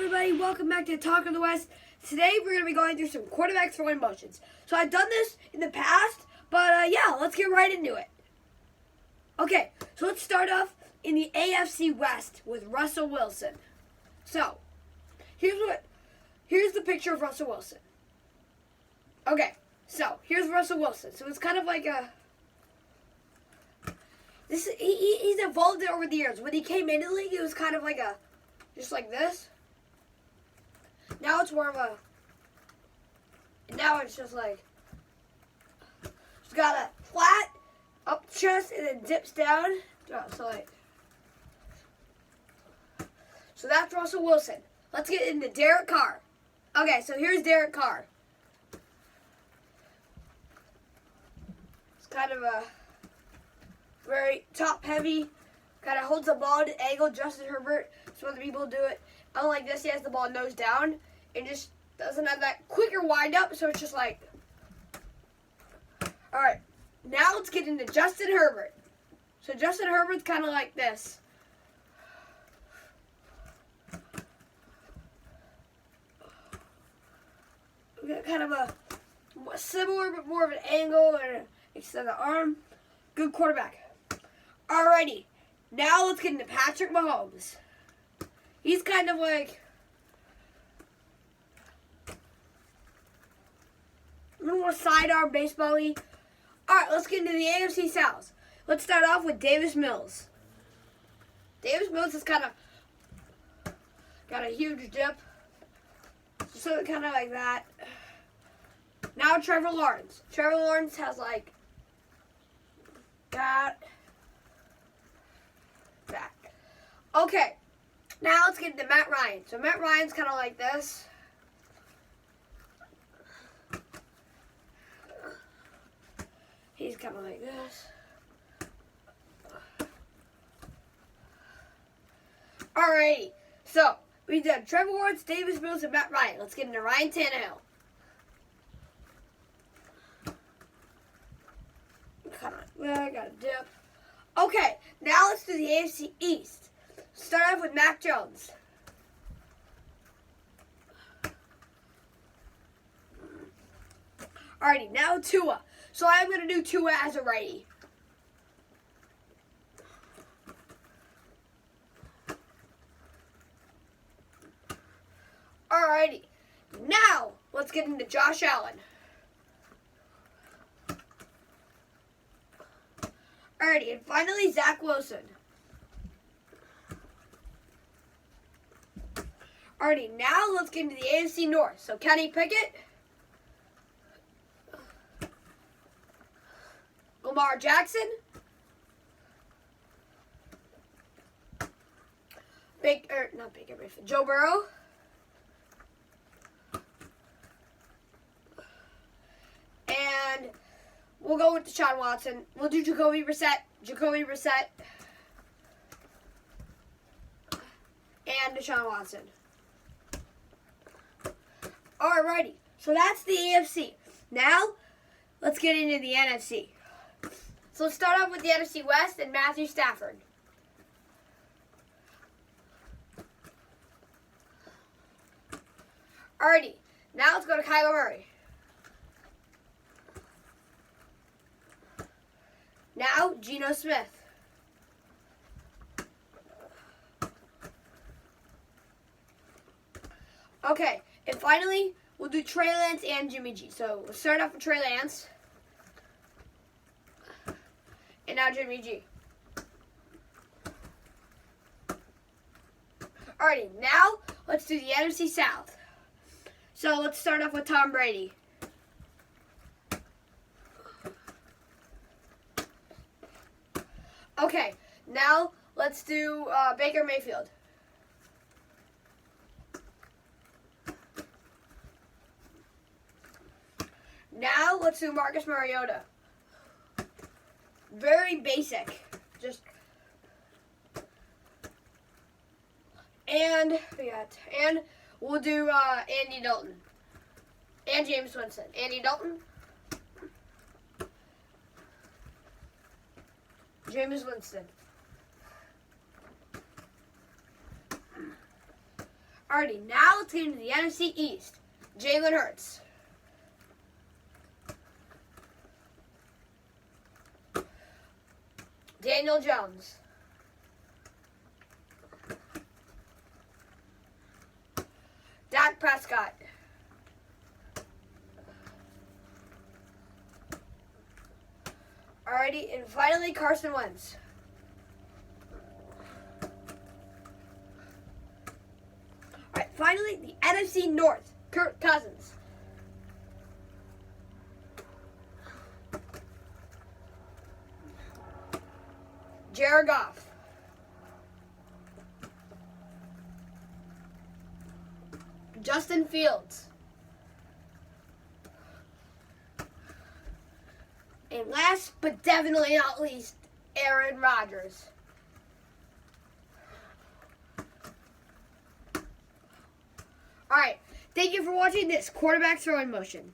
everybody, welcome back to Talk of the West. Today we're going to be going through some quarterback throwing motions. So I've done this in the past, but yeah, let's get right into it. Okay, so let's start off in the AFC West with Russell Wilson. So, here's the picture of Russell Wilson. Okay, so here's Russell Wilson. So it's kind of like he's evolved it over the years. When he came into the league, it was kind of like just like this. Now it's more of now it's just like, it's got a flat up chest and then dips down. So that's Russell Wilson. Let's get into Derek Carr. Okay, so here's Derek Carr. It's kind of a very top heavy, kind of holds the ball at an angle. Justin Herbert, some other people do it. Unlike this, he has the ball nose down and just doesn't have that quicker wind up, so it's just like. Alright, now let's get into Justin Herbert. So Justin Herbert's kind of like this. We got kind of a similar but more of an angle and extend the arm. Good quarterback. Alrighty, now let's get into Patrick Mahomes. He's kind of like a little more sidearm baseball-y. Alright, let's get into the AFC South. Let's start off with Davis Mills. Davis Mills has kind of got a huge dip. So kind of like that. Now Trevor Lawrence. Trevor Lawrence has like that. Okay. Now let's get into Matt Ryan. So Matt Ryan's kind of like this. He's kind of like this. Alrighty. So, we've done Trevor Lawrence, Davis Mills, and Matt Ryan. Let's get into Ryan Tannehill. Come on. I got a dip. Okay. Now let's do the AFC East. Start off with Mac Jones. Alrighty, now Tua. So I'm going to do Tua as a righty. Alrighty, now let's get into Josh Allen. Alrighty, and finally Zach Wilson. Alrighty, now let's get into the AFC North. So Kenny Pickett, Lamar Jackson, Joe Burrow, and we'll go with Deshaun Watson. We'll do Jacoby Brissett, and Deshaun Watson. Alrighty, so that's the AFC. Now, let's get into the NFC. So let's start off with the NFC West and Matthew Stafford. Alrighty, now let's go to Kyler Murray. Now, Geno Smith. Okay, and finally, we'll do Trey Lance and Jimmy G. So we'll start off with Trey Lance. And now Jimmy G. Alrighty, now let's do the NFC South. So let's start off with Tom Brady. Okay, now let's do Baker Mayfield. Now let's do Marcus Mariota. Very basic. And we'll do Andy Dalton. And James Winston. Andy Dalton. James Winston. Alrighty, now let's get into the NFC East. Jalen Hurts. Daniel Jones. Dak Prescott. Alrighty, and finally Carson Wentz. Alright, finally the NFC North. Kirk Cousins. Jared Goff. Justin Fields. And last but definitely not least, Aaron Rodgers. Alright, thank you for watching this quarterback throwing motion.